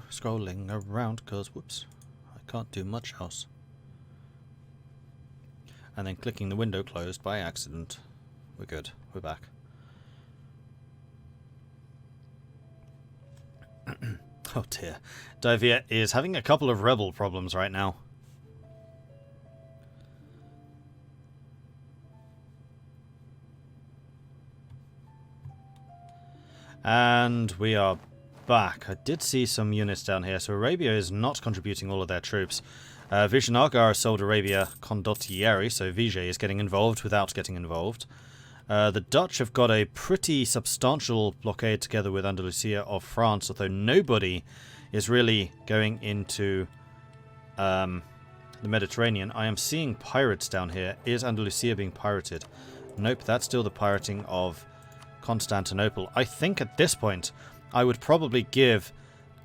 Scrolling around because, whoops, I can't do much else. And then clicking the window closed by accident. We're good. We're back. Oh dear. Divia is having a couple of rebel problems right now. And we are back. I did see some units down here, so Arabia is not contributing all of their troops. Vijayanagar sold Arabia Condottieri, so Vijay is getting involved without getting involved. The Dutch have got a pretty substantial blockade together with Andalusia of France, although nobody is really going into the Mediterranean. I am seeing pirates down here. Is Andalusia being pirated? Nope, that's still the pirating of Constantinople. I think at this point I would probably give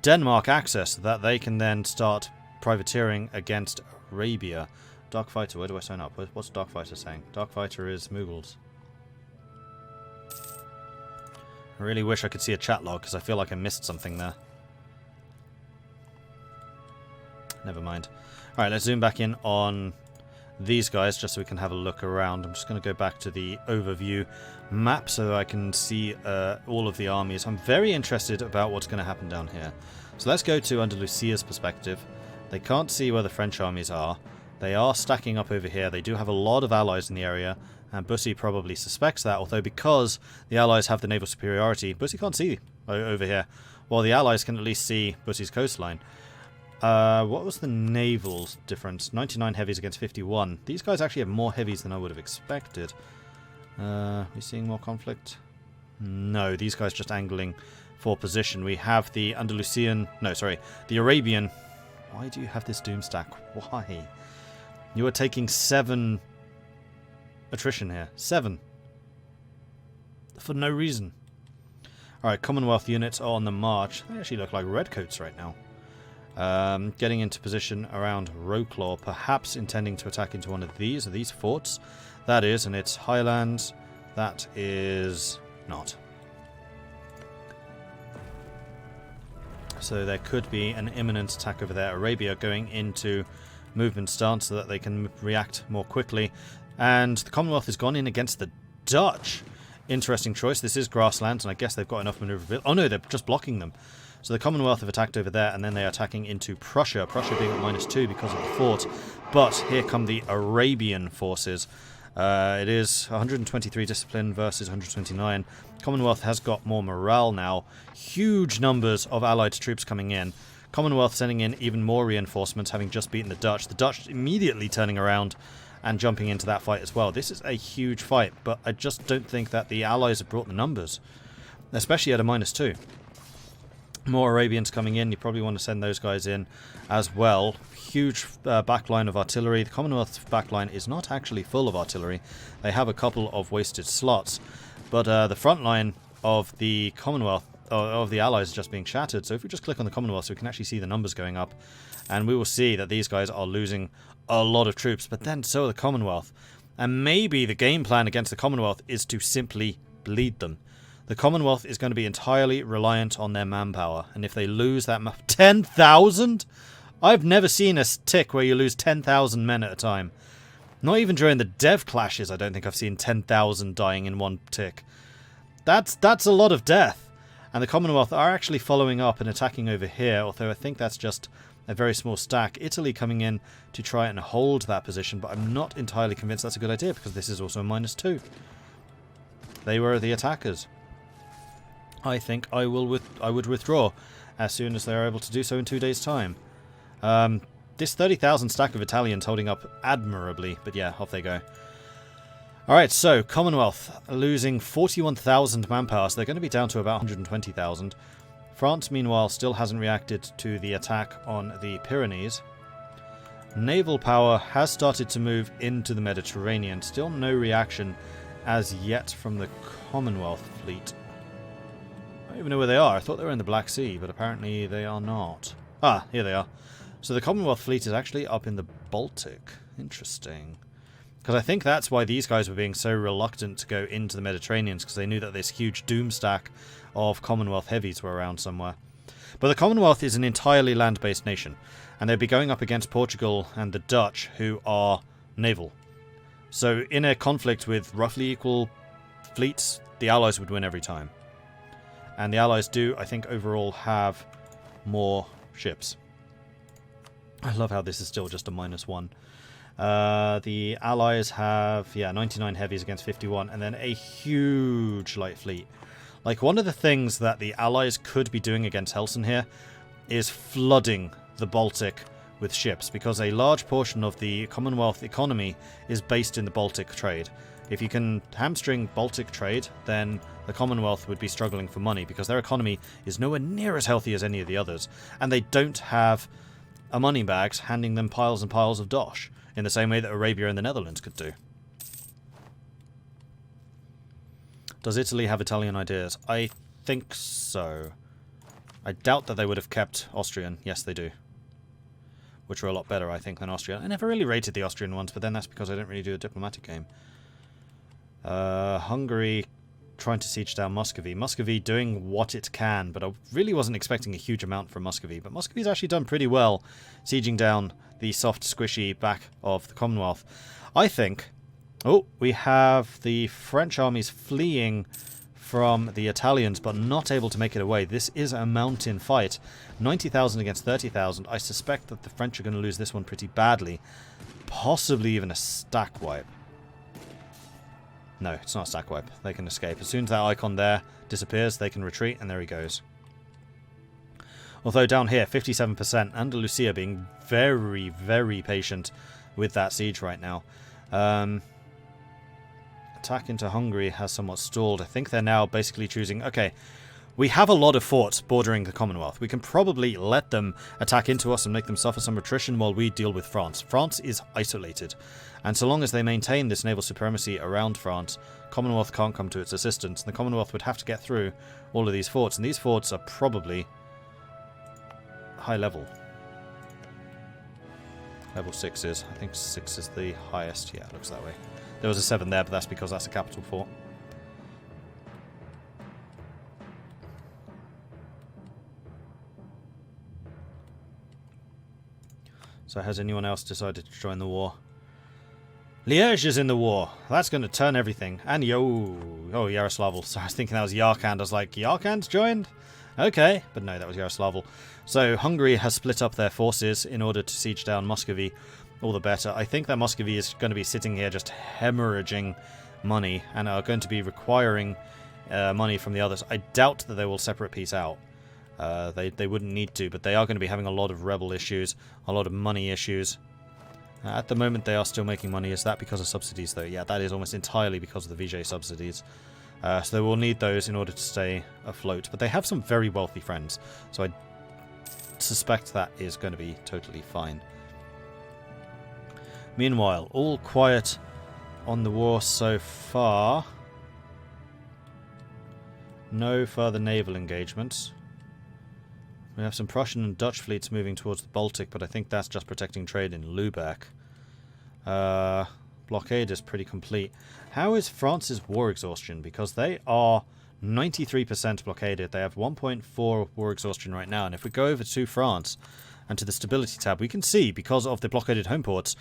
Denmark access so that they can then start privateering against Arabia. Darkfighter, where do I sign up? What's Darkfighter saying? Darkfighter is Mughals. I really wish I could see a chat log because I feel like I missed something there. Never mind. Alright, let's zoom back in on these guys just so we can have a look around. I'm just going to go back to the overview map so that I can see all of the armies. I'm very interested about what's going to happen down here. So let's go to Andalusia's perspective. They can't see where the French armies are. They are stacking up over here. They do have a lot of allies in the area, and Bussy probably suspects that, although because the allies have the naval superiority, Bussy can't see over here, while the allies can at least see Bussy's coastline. What was the naval difference? 99 heavies against 51. These guys actually have more heavies than I would have expected. We seeing more conflict? No, these guys just angling for position. We have the Andalusian... No, sorry. The Arabian... Why do you have this doom stack? Why? You are taking 7 attrition here. 7. For no reason. Alright, Commonwealth units are on the march. They actually look like redcoats right now. Getting into position around Roclaw, perhaps intending to attack into one of these forts. That is, and it's Highlands. That is not. So there could be an imminent attack over there. Arabia going into movement stance so that they can react more quickly. And the Commonwealth has gone in against the Dutch. Interesting choice. This is grasslands, and I guess they've got enough maneuverability. Oh no, they're just blocking them. So the Commonwealth have attacked over there, and then they're attacking into Prussia. Prussia being at -2 because of the fort. But here come the Arabian forces. It is 123 discipline versus 129. Commonwealth has got more morale now. Huge numbers of allied troops coming in. Commonwealth sending in even more reinforcements, having just beaten the Dutch. The Dutch immediately turning around and jumping into that fight as well. This is a huge fight, but I just don't think that the allies have brought the numbers, especially at a -2. More Arabians coming in. You probably want to send those guys in as well. Huge backline of artillery. The Commonwealth backline is not actually full of artillery. They have a couple of wasted slots. But the front line of the Commonwealth, of the Allies, is just being shattered. So if we just click on the Commonwealth, so we can actually see the numbers going up. And we will see that these guys are losing a lot of troops. But then so are the Commonwealth. And maybe the game plan against the Commonwealth is to simply bleed them. The Commonwealth is going to be entirely reliant on their manpower. And if they lose that... 10,000? I've never seen a tick where you lose 10,000 men at a time. Not even during the dev clashes, I don't think I've seen 10,000 dying in one tick. That's a lot of death. And the Commonwealth are actually following up and attacking over here, although I think that's just a very small stack. Italy coming in to try and hold that position, but I'm not entirely convinced that's a good idea, because this is also a -2. They were the attackers. I think I would withdraw as soon as they are able to do so in 2 days' time. This 30,000 stack of Italians holding up admirably, but yeah, off they go. Alright, so Commonwealth losing 41,000 manpower, so they're going to be down to about 120,000. France, meanwhile, still hasn't reacted to the attack on the Pyrenees. Naval power has started to move into the Mediterranean. Still no reaction as yet from the Commonwealth fleet. I don't even know where they are. I thought they were in the Black Sea, but apparently they are not. Ah, here they are. So the Commonwealth fleet is actually up in the Baltic. Interesting. Because I think that's why these guys were being so reluctant to go into the Mediterranean, because they knew that this huge doom stack of Commonwealth heavies were around somewhere. But the Commonwealth is an entirely land-based nation, and they'd be going up against Portugal and the Dutch, who are naval. So in a conflict with roughly equal fleets, the Allies would win every time. And the Allies do, I think, overall have more ships. I love how this is still just a -1. The Allies have, 99 heavies against 51, and then a huge light fleet. Like, one of the things that the Allies could be doing against Helsin here is flooding the Baltic with ships, because a large portion of the Commonwealth economy is based in the Baltic trade. If you can hamstring Baltic trade, then the Commonwealth would be struggling for money, because their economy is nowhere near as healthy as any of the others, and they don't have a money bags handing them piles and piles of dosh, in the same way that Arabia and the Netherlands could do. Does Italy have Italian ideas? I think so. I doubt that they would have kept Austrian. Yes, they do. Which are a lot better, I think, than Austria. I never really rated the Austrian ones, but then that's because I don't really do a diplomatic game. Hungary trying to siege down Muscovy. Muscovy doing what it can, but I really wasn't expecting a huge amount from Muscovy. But Muscovy's actually done pretty well sieging down the soft, squishy back of the Commonwealth. I think... Oh, we have the French armies fleeing from the Italians, but not able to make it away. This is a mountain fight. 90,000 against 30,000. I suspect that the French are going to lose this one pretty badly. Possibly even a stack wipe. No, it's not a stack wipe. They can escape. As soon as that icon there disappears, they can retreat, and there he goes. Although down here, 57%. Andalusia being very, very patient with that siege right now. Attack into Hungary has somewhat stalled. I think they're now basically choosing, okay, we have a lot of forts bordering the Commonwealth. We can probably let them attack into us and make them suffer some attrition while we deal with France. France is isolated. And so long as they maintain this naval supremacy around France, Commonwealth can't come to its assistance. And the Commonwealth would have to get through all of these forts. And these forts are probably high level. Level 6 is. I think 6 is the highest. Yeah, it looks that way. There was a 7 there, but that's because that's a capital fort. So has anyone else decided to join the war? Liège is in the war. That's going to turn everything. And Yaroslavl. So I was thinking that was Yarkand. I was like, Yarkand's joined? Okay. But no, that was Yaroslavl. So Hungary has split up their forces in order to siege down Muscovy. All the better. I think that Muscovy is going to be sitting here just hemorrhaging money and are going to be requiring money from the others. I doubt that they will separate peace out. They wouldn't need to, but they are going to be having a lot of rebel issues, a lot of money issues. At the moment, they are still making money. Is that because of subsidies, though? Yeah, that is almost entirely because of the VJ subsidies. So they will need those in order to stay afloat. But they have some very wealthy friends, so I suspect that is going to be totally fine. Meanwhile, all quiet on the war so far. No further naval engagements. We have some Prussian and Dutch fleets moving towards the Baltic, but I think that's just protecting trade in Lubeck. Blockade is pretty complete. How is France's war exhaustion? Because they are 93% blockaded. They have 1.4 war exhaustion right now. And if we go over to France and to the stability tab, we can see, because of the blockaded home ports,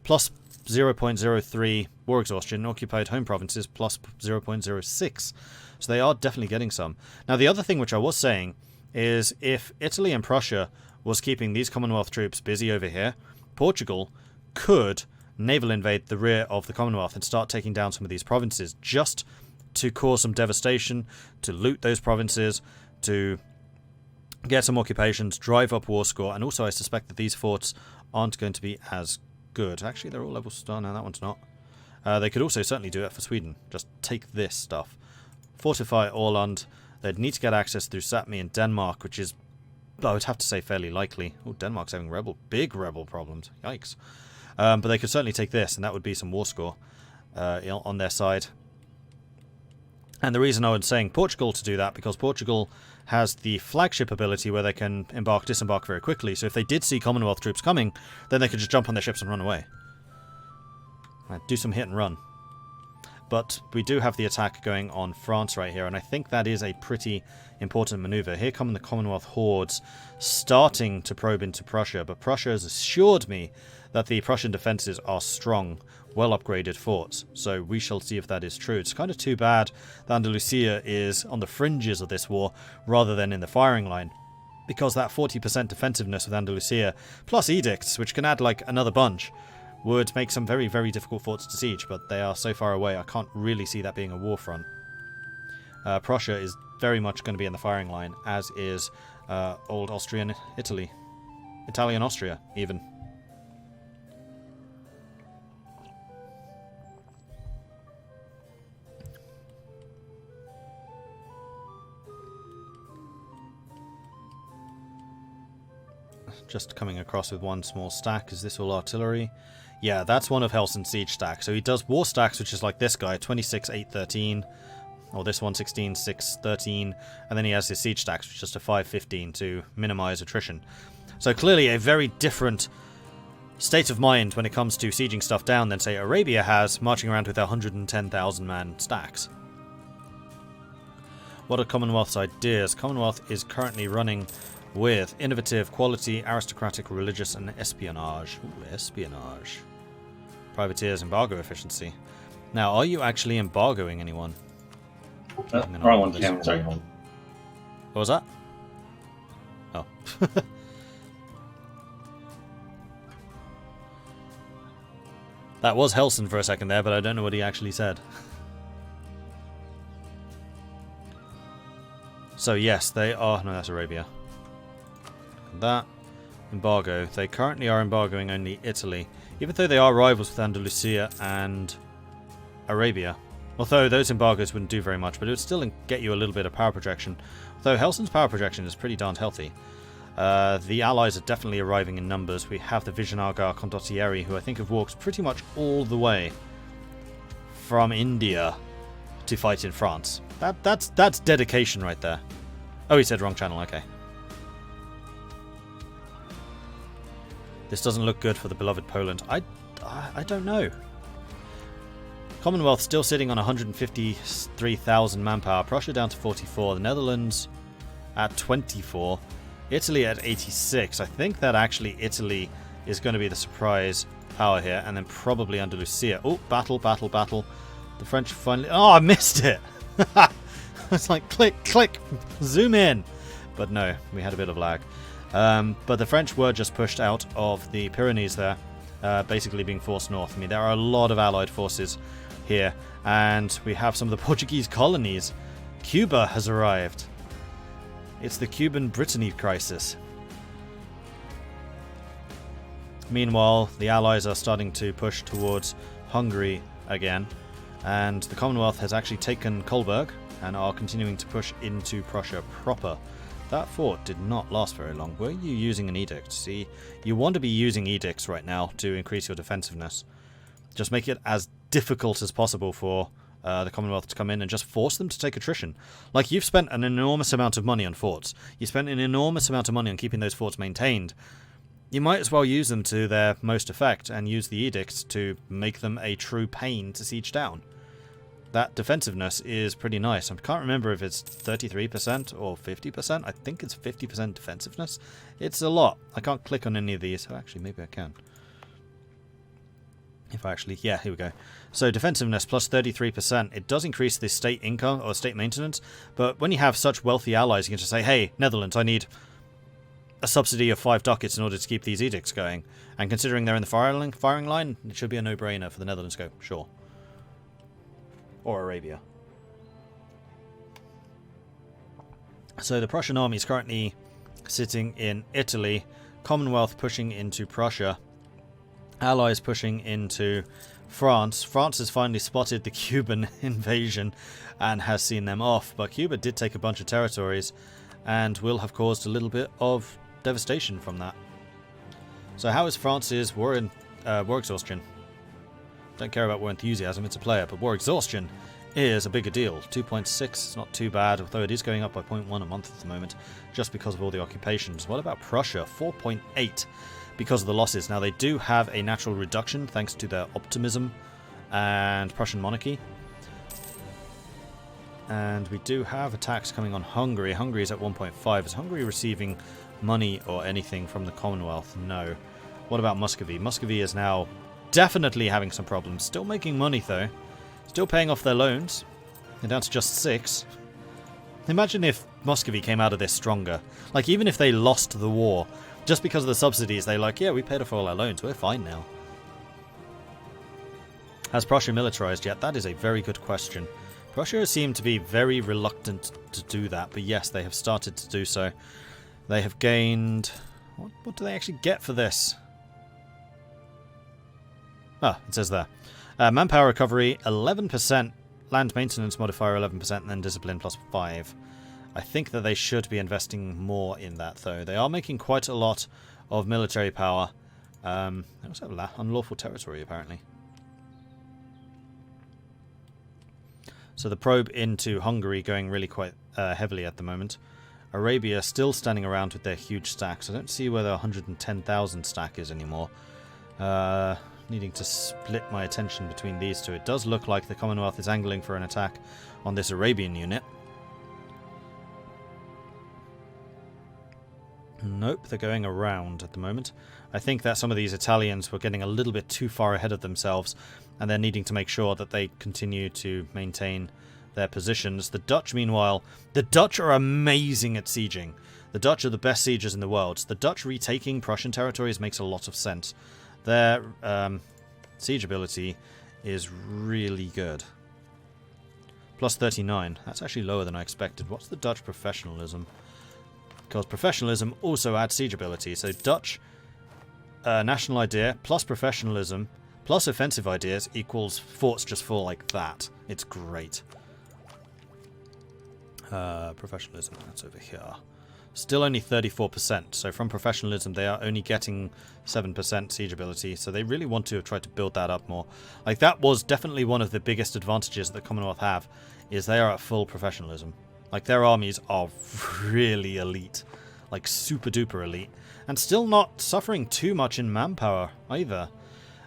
plus 0.03 war exhaustion, occupied home provinces plus 0.06. So they are definitely getting some. Now the other thing which I was saying is if Italy and Prussia was keeping these Commonwealth troops busy over here, Portugal could naval invade the rear of the Commonwealth and start taking down some of these provinces just to cause some devastation, to loot those provinces, to get some occupations, drive up war score, and also I suspect that these forts aren't going to be as good. Actually, they're all level star. No, that one's not. They could also certainly do it for Sweden. Just take this stuff. Fortify Åland. They'd need to get access through Sapmi and Denmark, which is, I would have to say, fairly likely. Oh, Denmark's having big rebel problems. Yikes. But they could certainly take this, and that would be some war score on their side. And the reason I was saying Portugal to do that, because Portugal has the flagship ability where they can embark, disembark very quickly. So if they did see Commonwealth troops coming, then they could just jump on their ships and run away. Do some hit and run. But we do have the attack going on France right here, and I think that is a pretty important maneuver. Here come the Commonwealth hordes starting to probe into Prussia, but Prussia has assured me that the Prussian defences are strong, well-upgraded forts, so we shall see if that is true. It's kind of too bad that Andalusia is on the fringes of this war rather than in the firing line, because that 40% defensiveness with Andalusia, plus edicts, which can add like another bunch, would make some very, very difficult forts to siege, but they are so far away I can't really see that being a war front. Prussia is very much going to be in the firing line, as is old Austrian Italy. Italian Austria, even. Just coming across with one small stack. Is this all artillery? Yeah, that's one of Helson's siege stacks. So he does war stacks, which is like this guy, 26, 8, 13. Or this one, 16, 6, 13. And then he has his siege stacks, which is just a 5, 15 to minimize attrition. So clearly a very different state of mind when it comes to sieging stuff down than, say, Arabia has, marching around with their 110,000 man stacks. What are Commonwealth's ideas? Commonwealth is currently running with innovative, quality, aristocratic, religious, and espionage. Ooh, espionage. Privateers, embargo efficiency. Now, are you actually embargoing anyone? Wrong one. Yeah, sorry. What was that? Oh. That was Helson for a second there, but I don't know what he actually said. So yes, they are... No, that's Arabia. That embargo. They currently are embargoing only Italy, even though they are rivals with Andalusia and Arabia. Although those embargoes wouldn't do very much, but it would still get you a little bit of power projection. Though Helson's power projection is pretty darn healthy. The allies are definitely arriving in numbers. We have the Vijayanagara Condottieri, who I think have walked pretty much all the way from India to fight in France. That's dedication right there. Oh, he said wrong channel. Okay. This doesn't look good for the beloved Poland. I don't know. Commonwealth still sitting on 153,000 manpower. Prussia down to 44. The Netherlands at 24. Italy at 86. I think that actually Italy is going to be the surprise power here. And then probably Andalusia. Oh, battle, battle, battle. The French finally... Oh, I missed it! It's like click, click, zoom in. But no, we had a bit of lag. But the French were just pushed out of the Pyrenees there, basically being forced north. I mean, there are a lot of allied forces here, and we have some of the Portuguese colonies. Cuba has arrived. It's the Cuban Brittany crisis. Meanwhile, the allies are starting to push towards Hungary again, and the Commonwealth has actually taken Kolberg and are continuing to push into Prussia proper. That fort did not last very long. Were you using an edict? See, you want to be using edicts right now to increase your defensiveness. Just make it as difficult as possible for the Commonwealth to come in and just force them to take attrition. Like, you've spent an enormous amount of money on forts. You spent an enormous amount of money on keeping those forts maintained. You might as well use them to their most effect and use the edicts to make them a true pain to siege down. That defensiveness is pretty nice. I can't remember if it's 33% or 50%. I think it's 50% defensiveness. It's a lot. I can't click on any of these. Oh, actually, maybe I can. If I actually... Yeah, here we go. So defensiveness plus 33%. It does increase the state income or state maintenance. But when you have such wealthy allies, you can just say, hey, Netherlands, I need a subsidy of 5 ducats in order to keep these edicts going. And considering they're in the firing line, it should be a no-brainer for the Netherlands to go, sure. Or Arabia. So the Prussian army is currently sitting in Italy. Commonwealth pushing into Prussia. Allies pushing into France. France has finally spotted the Cuban invasion and has seen them off. But Cuba did take a bunch of territories and will have caused a little bit of devastation from that. So how is France's war exhaustion? Don't care about war enthusiasm, it's a player, but war exhaustion is a bigger deal. 2.6 is not too bad, although it is going up by 0.1 a month at the moment, just because of all the occupations. What about Prussia? 4.8 because of the losses. Now, they do have a natural reduction thanks to their optimism and Prussian monarchy. And we do have attacks coming on Hungary. Hungary is at 1.5. Is Hungary receiving money or anything from the Commonwealth? No. What about Muscovy? Muscovy is now definitely having some problems. Still making money, though. Still paying off their loans. They're down to just 6. Imagine if Muscovy came out of this stronger. Like, even if they lost the war, just because of the subsidies, they're like, yeah, we paid off all our loans. We're fine now. Has Prussia militarized yet? That is a very good question. Prussia seemed to be very reluctant to do that, but yes, they have started to do so. They have gained... What do they actually get for this? Ah, it says there. Manpower recovery, 11%. Land maintenance modifier, 11%, and then discipline plus 5. I think that they should be investing more in that, though. They are making quite a lot of military power. They also have unlawful territory, apparently. So the probe into Hungary going really quite heavily at the moment. Arabia still standing around with their huge stacks. I don't see where the 110,000 stack is anymore. Needing to split my attention between these two. It does look like the Commonwealth is angling for an attack on this Arabian unit. Nope, they're going around at the moment. I think that some of these Italians were getting a little bit too far ahead of themselves, and they're needing to make sure that they continue to maintain their positions. The Dutch, meanwhile, the Dutch are amazing at sieging. The Dutch are the best siegers in the world. The Dutch retaking Prussian territories makes a lot of sense. Their siege ability is really good. Plus 39. That's actually lower than I expected. What's the Dutch professionalism? Because professionalism also adds siege ability. So Dutch national idea plus professionalism plus offensive ideas equals forts just fall like that. It's great. Professionalism, that's over here. Still only 34%. So from professionalism, they are only getting 7% siege ability. So they really want to try to build that up more. Like, that was definitely one of the biggest advantages that the Commonwealth have, is they are at full professionalism. Like, their armies are really elite. Like, super duper elite. And still not suffering too much in manpower either.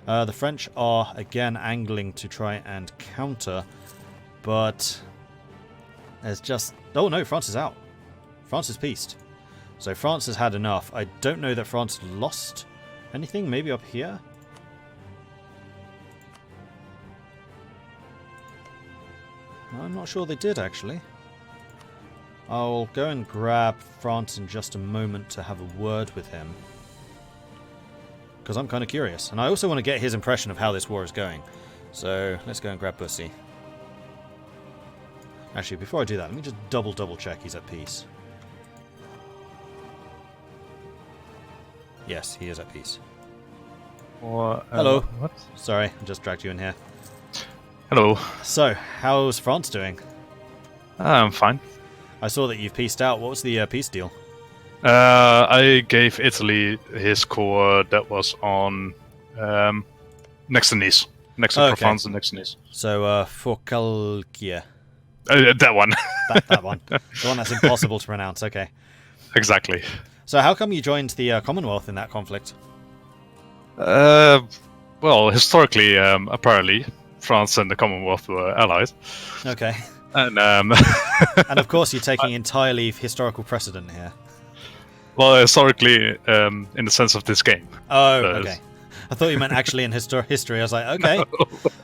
The French are, again, angling to try and counter. But there's just... Oh no, France is out. France is peaced. So France has had enough. I don't know that France lost anything. Maybe up here? I'm not sure they did, actually. I'll go and grab France in just a moment to have a word with him. Because I'm kind of curious. And I also want to get his impression of how this war is going. So let's go and grab Bussy. Actually, before I do that, let me just double check he's at peace. Yes, he is at peace. Hello. What? Sorry, I just dragged you in here. Hello. So, how's France doing? I'm fine. I saw that you've peaced out. What was the peace deal? I gave Italy his core that was on next to Nice. Next to Provence and next to Nice. So, Forcalquier. That one. that one. The one that's impossible to pronounce. Okay. Exactly. So how come you joined the Commonwealth in that conflict? Well, historically, apparently, France and the Commonwealth were allies. Okay. And and of course, you're taking entirely historical precedent here. Well, historically, in the sense of this game. Oh, okay. I thought you meant actually in history. I was like, okay,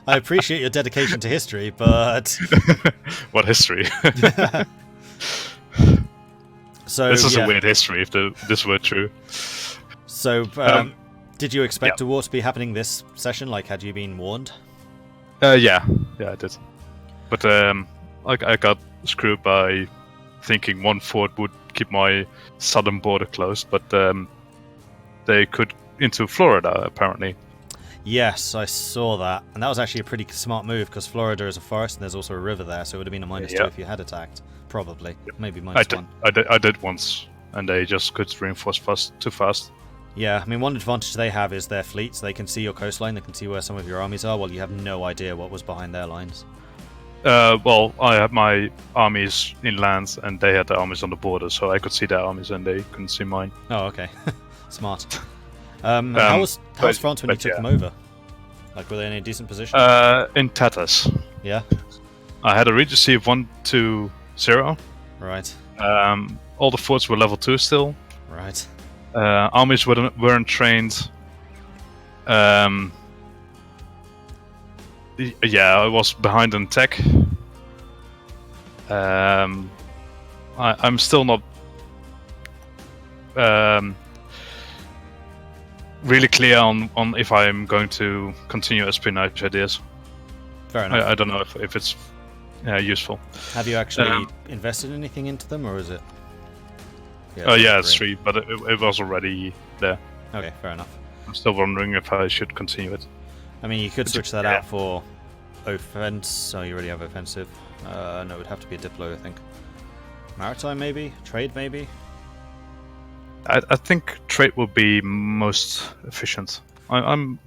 I appreciate your dedication to history, but... What history? So this is a weird history, if this were true. So, did you expect a war to be happening this session? Like, had you been warned? Yeah, I did. But I got screwed by thinking one fort would keep my southern border closed, but they could into Florida, apparently. Yes, I saw that. And that was actually a pretty smart move, because Florida is a forest and there's also a river there, so it would have been a -2 if you had attacked. Probably. Yep. Maybe -1. I did once, and they just could reinforce too fast. Yeah, I mean, one advantage they have is their fleets. They can see your coastline, they can see where some of your armies are, while you have no idea what was behind their lines. Well, I had my armies inland, and they had their armies on the border, so I could see their armies, and they couldn't see mine. Oh, okay. Smart. How was France when you took them over? Like, were they in a decent position? In tatters. Yeah. I had a regency of 1-0. Right. All the forts were level 2 still. Right. Armies weren't trained. Yeah, I was behind in tech. I'm still not really clear on if I'm going to continue espionage ideas. Fair enough. I don't know if it's useful. Have you actually invested anything into them, or is it? Yeah, it's 3, but it was already there. Okay, fair enough. I'm still wondering if I should continue it. I mean, you could switch that out for offense. Oh, you already have offensive. No, it would have to be a diplo, I think. Maritime, maybe? Trade, maybe? I think trade would be most efficient. I'm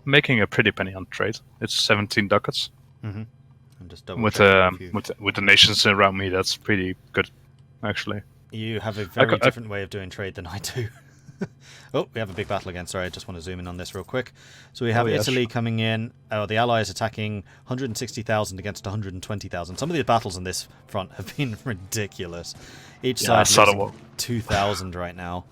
making a pretty penny on trade. It's 17 ducats. Mm-hmm. I'm just double with the nations around me, that's pretty good, actually. You have a very different way of doing trade than I do. Oh, we have a big battle again. Sorry, I just want to zoom in on this real quick. So we have Italy coming in. The Allies attacking 160,000 against 120,000. Some of the battles on this front have been ridiculous. Each side losing 2,000 right now.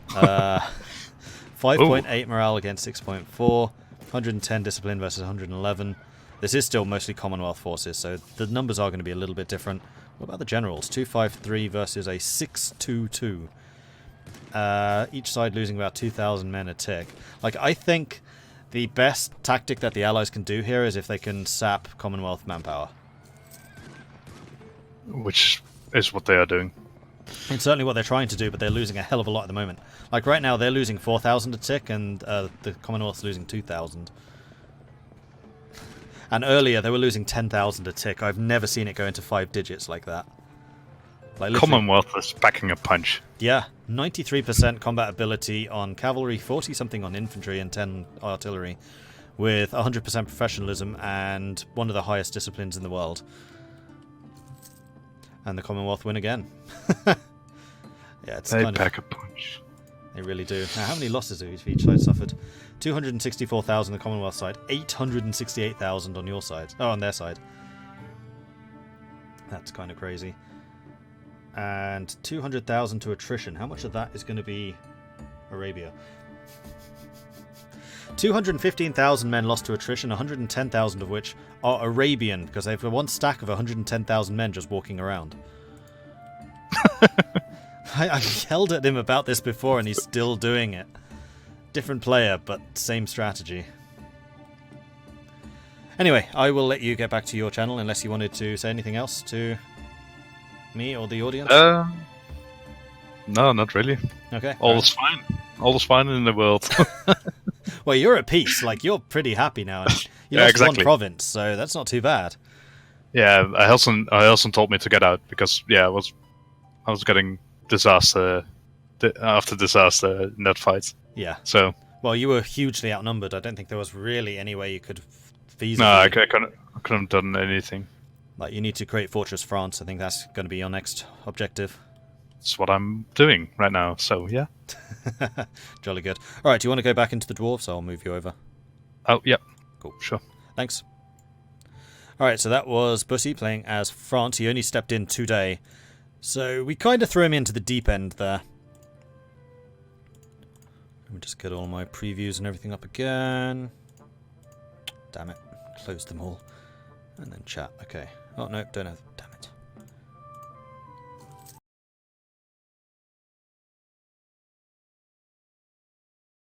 5.8 morale against 6.4. 110 discipline versus 111. This is still mostly Commonwealth forces, so the numbers are going to be a little bit different. What about the generals? 253 versus a 622. Each side losing about 2,000 men a tick. Like, I think the best tactic that the Allies can do here is if they can sap Commonwealth manpower. Which is what they are doing. It's certainly what they're trying to do, but they're losing a hell of a lot at the moment. Like, right now, they're losing 4,000 a tick, and the Commonwealth's losing 2,000. And earlier, they were losing 10,000 a tick. I've never seen it go into 5 digits like that. Like, Commonwealth is packing a punch. Yeah, 93% combat ability on cavalry, 40-something on infantry, and 10 artillery, with 100% professionalism and one of the highest disciplines in the world. And the Commonwealth win again. Yeah, it's they pack a punch. They really do. Now, how many losses have each side suffered? 264,000 on the Commonwealth side, 868,000 on your side. Oh, on their side. That's kind of crazy. And 200,000 to attrition. How much of that is going to be Arabia? 215,000 men lost to attrition, 110,000 of which are Arabian, because they've got one stack of 110,000 men just walking around. I yelled at him about this before and he's still doing it. Different player, but same strategy. Anyway, I will let you get back to your channel unless you wanted to say anything else to me or the audience. No, not really. Okay. All is fine. All is fine in the world. Well, you're at peace. Like, you're pretty happy now. And you lost one province, so that's not too bad. Yeah, Helson told me to get out because I was getting disaster after disaster in that fight. Yeah. So. Well, you were hugely outnumbered. I don't think there was really any way you could feasibly. No, I couldn't have done anything. Like, you need to create Fortress France. I think that's going to be your next objective. That's what I'm doing right now. So yeah. Jolly good. All right. Do you want to go back into the dwarves? I'll move you over. Oh yeah. Cool. Sure. Thanks. All right. So that was Bussy playing as France. He only stepped in today, so we kind of threw him into the deep end there. Let me just get all my previews and everything up again. Damn it. Close them all. And then chat. Okay. Oh, no. Don't have... Damn